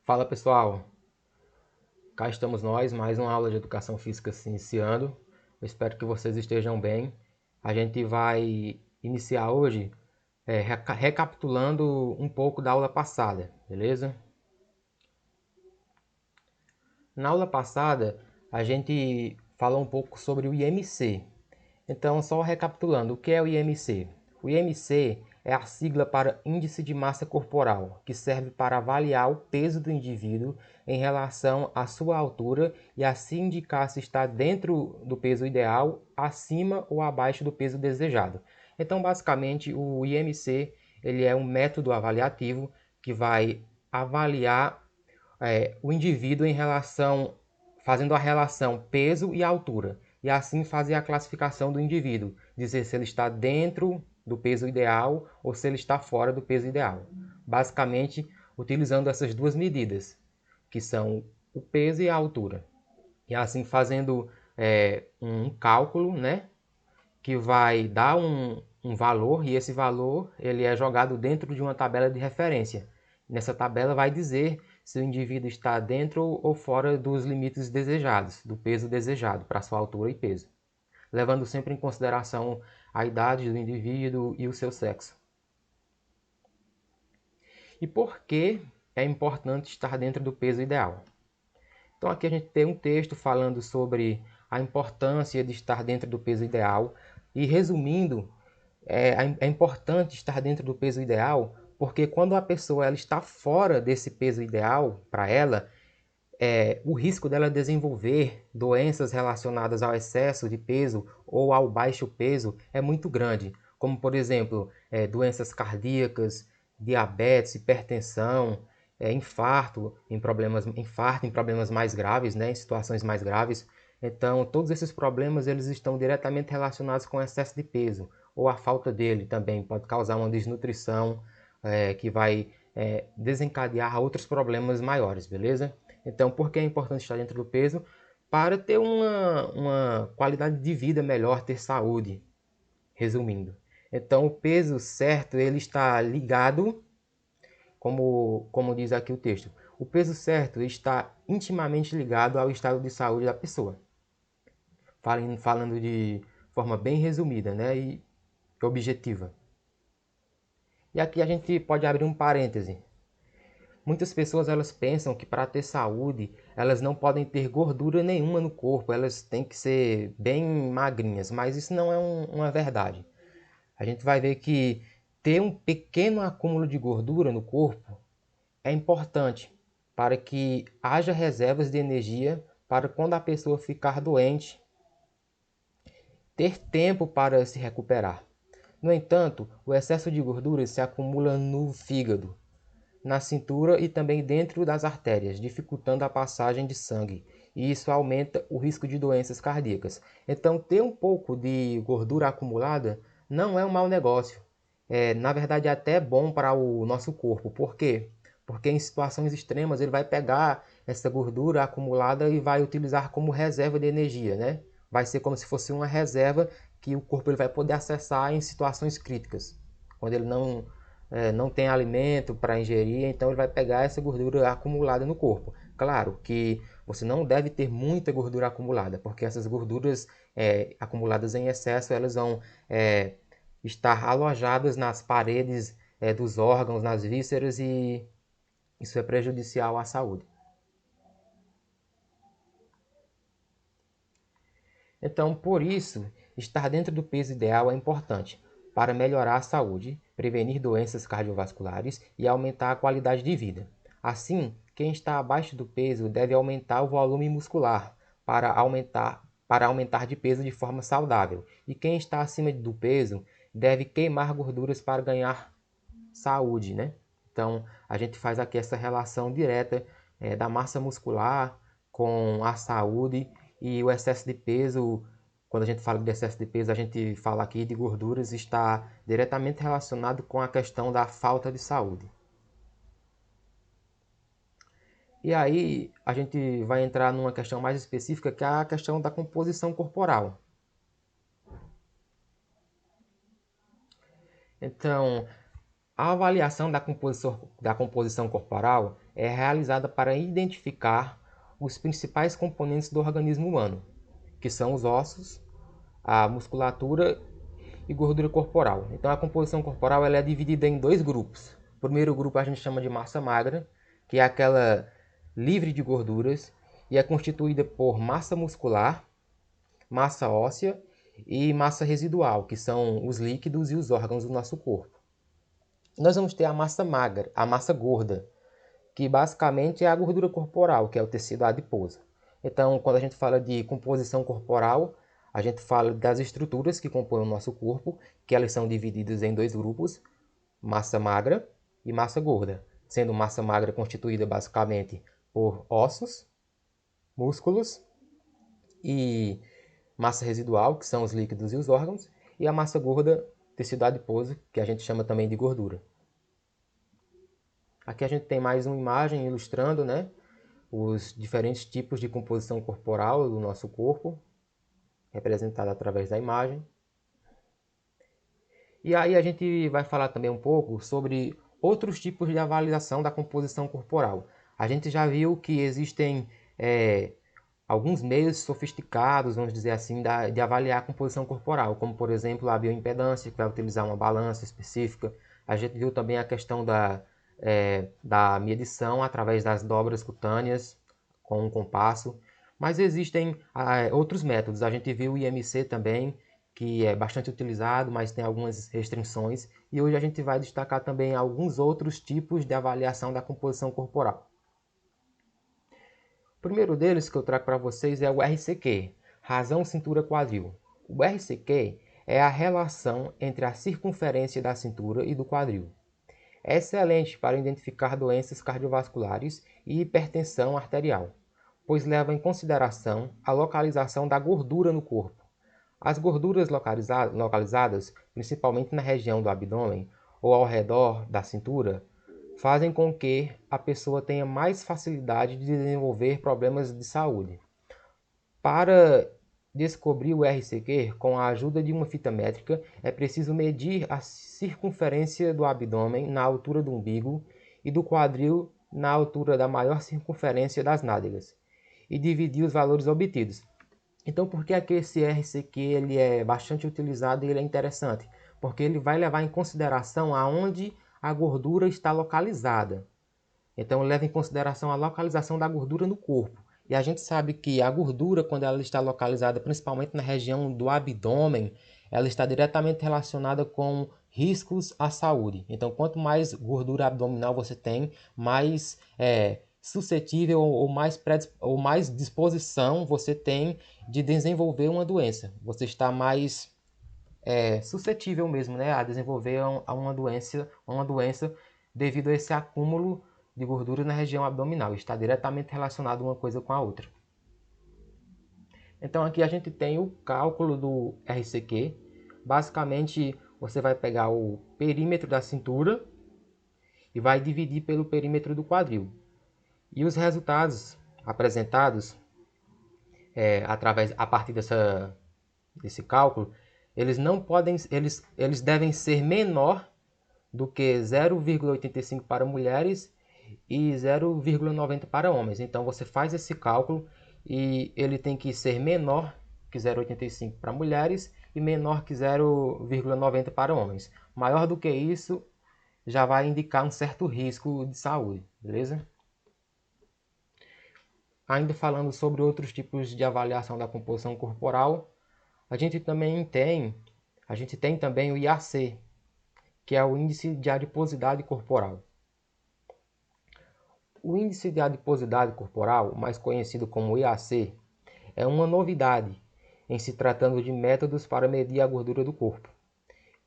Fala pessoal, cá estamos nós, mais uma aula de educação física se iniciando. Eu espero que vocês estejam bem. A gente vai iniciar hoje recapitulando um pouco da aula passada, beleza? Na aula passada a gente falou um pouco sobre o IMC. Então, só recapitulando, o que é o IMC? O IMC é a sigla para Índice de Massa Corporal, que serve para avaliar o peso do indivíduo em relação à sua altura e assim indicar se está dentro do peso ideal, acima ou abaixo do peso desejado. Então, basicamente, o IMC ele é um método avaliativo que vai avaliar o indivíduo em relação, fazendo a relação peso e altura, e assim fazer a classificação do indivíduo, dizer se ele está dentro do peso ideal ou se ele está fora do peso ideal. Basicamente, utilizando essas duas medidas, que são o peso e a altura. E assim fazendo um cálculo, né, que vai dar um valor, e esse valor ele é jogado dentro de uma tabela de referência. Nessa tabela vai dizer se o indivíduo está dentro ou fora dos limites desejados, do peso desejado para sua altura e peso, levando sempre em consideração a idade do indivíduo e o seu sexo. E por que é importante estar dentro do peso ideal? Então aqui a gente tem um texto falando sobre a importância de estar dentro do peso ideal e resumindo, é importante estar dentro do peso ideal porque quando a pessoa ela está fora desse peso ideal para ela, o risco dela desenvolver doenças relacionadas ao excesso de peso ou ao baixo peso é muito grande, como por exemplo, doenças cardíacas, diabetes, hipertensão, infarto em problemas mais graves, né, em situações mais graves. Então, todos esses problemas eles estão diretamente relacionados com o excesso de peso ou a falta dele também pode causar uma desnutrição que vai desencadear outros problemas maiores, beleza? Então, por que é importante estar dentro do peso? Para ter uma qualidade de vida melhor, ter saúde, resumindo. Então, o peso certo, ele está ligado, como diz aqui o texto, o peso certo está intimamente ligado ao estado de saúde da pessoa. Falando de forma bem resumida, né, e objetiva. E aqui a gente pode abrir um parêntese. Muitas pessoas elas pensam que para ter saúde elas não podem ter gordura nenhuma no corpo, elas têm que ser bem magrinhas, mas isso não é uma verdade. A gente vai ver que ter um pequeno acúmulo de gordura no corpo é importante para que haja reservas de energia para quando a pessoa ficar doente, ter tempo para se recuperar. No entanto, o excesso de gordura se acumula no fígado, na cintura e também dentro das artérias, dificultando a passagem de sangue. E isso aumenta o risco de doenças cardíacas. Então, ter um pouco de gordura acumulada não é um mau negócio. Na verdade, é até bom para o nosso corpo. Por quê? Porque em situações extremas ele vai pegar essa gordura acumulada e vai utilizar como reserva de energia, né? Vai ser como se fosse uma reserva que o corpo ele vai poder acessar em situações críticas, quando ele não tem alimento para ingerir, então ele vai pegar essa gordura acumulada no corpo. Claro que você não deve ter muita gordura acumulada, porque essas gorduras acumuladas em excesso, elas vão estar alojadas nas paredes dos órgãos, nas vísceras, e isso é prejudicial à saúde. Então, por isso, estar dentro do peso ideal é importante para melhorar a saúde, prevenir doenças cardiovasculares e aumentar a qualidade de vida. Assim, quem está abaixo do peso deve aumentar o volume muscular para aumentar de peso de forma saudável. E quem está acima do peso deve queimar gorduras para ganhar saúde, né? Então, a gente faz aqui essa relação direta da massa muscular com a saúde e o excesso de peso. Quando a gente fala de excesso de peso, a gente fala aqui de gorduras, está diretamente relacionado com a questão da falta de saúde. E aí a gente vai entrar numa questão mais específica, que é a questão da composição corporal. Então, A avaliação da composição corporal é realizada para identificar os principais componentes do organismo humano, que são os ossos, a musculatura e gordura corporal. Então a composição corporal ela é dividida em dois grupos. O primeiro grupo a gente chama de massa magra, que é aquela livre de gorduras e é constituída por massa muscular, massa óssea e massa residual, que são os líquidos e os órgãos do nosso corpo. Nós vamos ter a massa magra, a massa gorda, que basicamente é a gordura corporal, que é o tecido adiposo. Então, quando a gente fala de composição corporal, a gente fala das estruturas que compõem o nosso corpo, que elas são divididas em dois grupos, massa magra e massa gorda, sendo massa magra constituída basicamente por ossos, músculos e massa residual, que são os líquidos e os órgãos, e a massa gorda, tecido adiposo, que a gente chama também de gordura. Aqui a gente tem mais uma imagem ilustrando, né, os diferentes tipos de composição corporal do nosso corpo, representada através da imagem. E aí a gente vai falar também um pouco sobre outros tipos de avaliação da composição corporal. A gente já viu que existem alguns meios sofisticados, vamos dizer assim, de avaliar a composição corporal, como por exemplo a bioimpedância, que vai utilizar uma balança específica. A gente viu também a questão da medição através das dobras cutâneas com um compasso. Mas existem outros métodos. A gente viu o IMC também, que é bastante utilizado, mas tem algumas restrições. E hoje a gente vai destacar também alguns outros tipos de avaliação da composição corporal. O primeiro deles que eu trago para vocês é o RCQ, razão cintura quadril. O RCQ é a relação entre a circunferência da cintura e do quadril. É excelente para identificar doenças cardiovasculares e hipertensão arterial, pois leva em consideração a localização da gordura no corpo. As gorduras localizadas, principalmente na região do abdômen ou ao redor da cintura, fazem com que a pessoa tenha mais facilidade de desenvolver problemas de saúde. Para descobrir o RCQ, com a ajuda de uma fita métrica, é preciso medir a circunferência do abdômen na altura do umbigo e do quadril na altura da maior circunferência das nádegas e dividir os valores obtidos. Então, por que é que esse RCQ ele é bastante utilizado e ele é interessante? Porque ele vai levar em consideração aonde a gordura está localizada. Então, leva em consideração a localização da gordura no corpo. E a gente sabe que a gordura, quando ela está localizada principalmente na região do abdômen, ela está diretamente relacionada com riscos à saúde. Então, quanto mais gordura abdominal você tem, mais suscetível ou mais disposição você tem de desenvolver uma doença. Você está mais suscetível mesmo, né, a desenvolver uma doença devido a esse acúmulo de gordura na região abdominal. Está diretamente relacionado uma coisa com a outra. Então aqui a gente tem o cálculo do RCQ. Basicamente você vai pegar o perímetro da cintura e vai dividir pelo perímetro do quadril. E os resultados apresentados a partir desse cálculo, eles devem ser menor do que 0,85 para mulheres e 0,90 para homens. Então você faz esse cálculo e ele tem que ser menor que 0,85 para mulheres e menor que 0,90 para homens. Maior do que isso já vai indicar um certo risco de saúde, beleza? Ainda falando sobre outros tipos de avaliação da composição corporal, a gente tem também o IAC, que é o índice de adiposidade corporal. O índice de adiposidade corporal, mais conhecido como IAC, é uma novidade em se tratando de métodos para medir a gordura do corpo.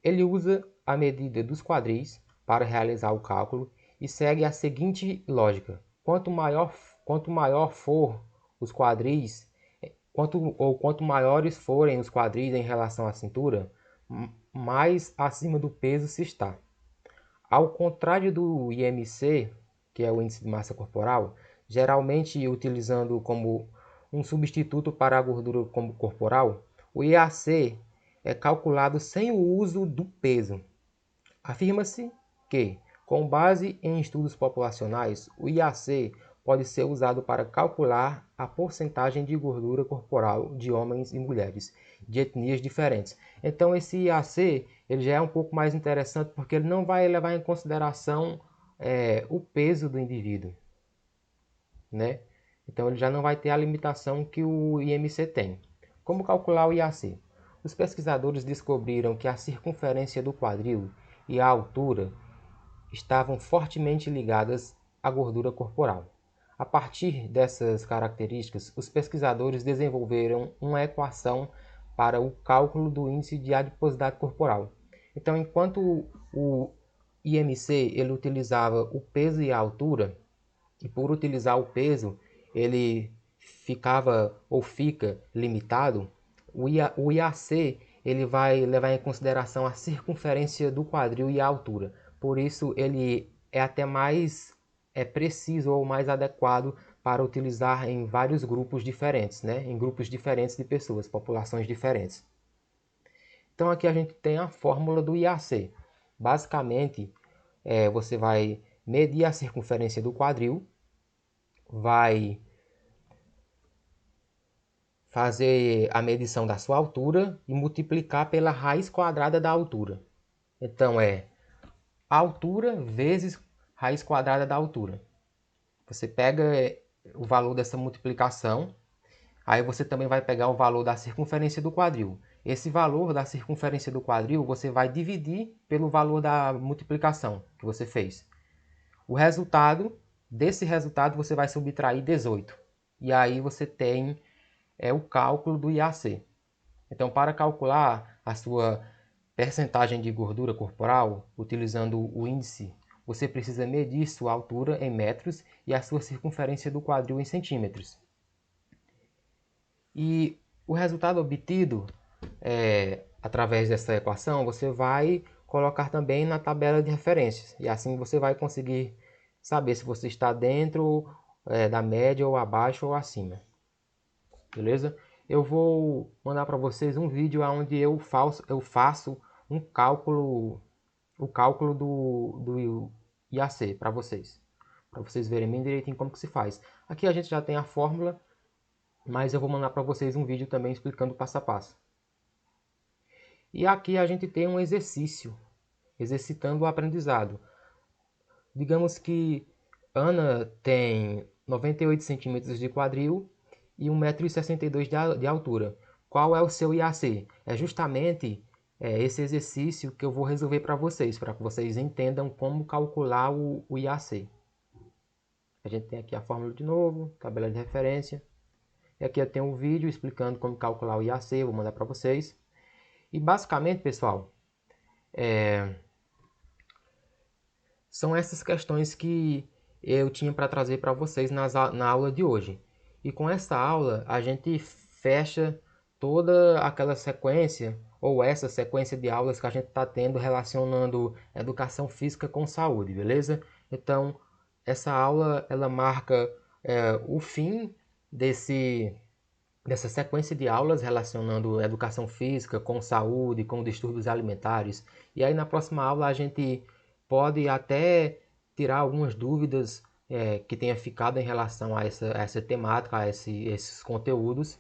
Ele usa a medida dos quadris para realizar o cálculo e segue a seguinte lógica: quanto maior for os quadris, quanto maiores forem os quadris em relação à cintura, mais acima do peso se está. Ao contrário do IMC, que é o índice de massa corporal, geralmente utilizando como um substituto para a gordura corporal, o IAC é calculado sem o uso do peso. Afirma-se que, com base em estudos populacionais, o IAC pode ser usado para calcular a porcentagem de gordura corporal de homens e mulheres de etnias diferentes. Então esse IAC ele já é um pouco mais interessante porque ele não vai levar em consideração o peso do indivíduo, né? Então ele já não vai ter a limitação que o IMC tem. Como calcular o IAC? Os pesquisadores descobriram que a circunferência do quadril e a altura estavam fortemente ligadas à gordura corporal. A partir dessas características, os pesquisadores desenvolveram uma equação para o cálculo do índice de adiposidade corporal. Então, enquanto o IMC ele utilizava o peso e a altura, e por utilizar o peso ele ficava ou fica limitado, o IAC ele vai levar em consideração a circunferência do quadril e a altura. Por isso ele é até mais preciso ou mais adequado para utilizar em vários grupos diferentes, né? Em grupos diferentes de pessoas, populações diferentes. Então aqui a gente tem a fórmula do IAC. Basicamente, você vai medir a circunferência do quadril, vai fazer a medição da sua altura e multiplicar pela raiz quadrada da altura. Então é altura vezes raiz quadrada da altura. Você pega o valor dessa multiplicação, aí você também vai pegar o valor da circunferência do quadril. Esse valor da circunferência do quadril você vai dividir pelo valor da multiplicação que você fez. O resultado, desse resultado você vai subtrair 18. E aí você tem o cálculo do IAC. Então, para calcular a sua percentagem de gordura corporal, utilizando o índice, você precisa medir sua altura em metros e a sua circunferência do quadril em centímetros. E o resultado obtido através dessa equação, você vai colocar também na tabela de referências. E assim você vai conseguir saber se você está dentro da média ou abaixo ou acima. Beleza? Eu vou mandar para vocês um vídeo onde eu faço o cálculo do IAC para vocês verem bem direitinho como que se faz. Aqui a gente já tem a fórmula, mas eu vou mandar para vocês um vídeo também explicando passo a passo. E aqui a gente tem um exercício, exercitando o aprendizado. Digamos que Ana tem 98 centímetros de quadril e 1,62 m de altura. Qual é o seu IAC? É justamente esse exercício que eu vou resolver para que vocês entendam como calcular o IAC. A gente tem aqui a fórmula de novo, tabela de referência. E aqui eu tenho um vídeo explicando como calcular o IAC, vou mandar para vocês. E basicamente, pessoal, são essas questões que eu tinha para trazer para vocês na aula de hoje. E com essa aula a gente fecha toda aquela sequência ou essa sequência de aulas que a gente está tendo relacionando educação física com saúde, beleza? Então essa aula ela marca o fim dessa sequência de aulas relacionando educação física com saúde, com distúrbios alimentares. E aí na próxima aula a gente pode até tirar algumas dúvidas que tenha ficado em relação a essa temática, a esses conteúdos.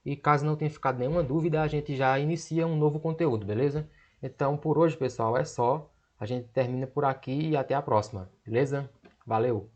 E caso não tenha ficado nenhuma dúvida, a gente já inicia um novo conteúdo, beleza? Então por hoje, pessoal, é só. A gente termina por aqui e até a próxima, beleza? Valeu!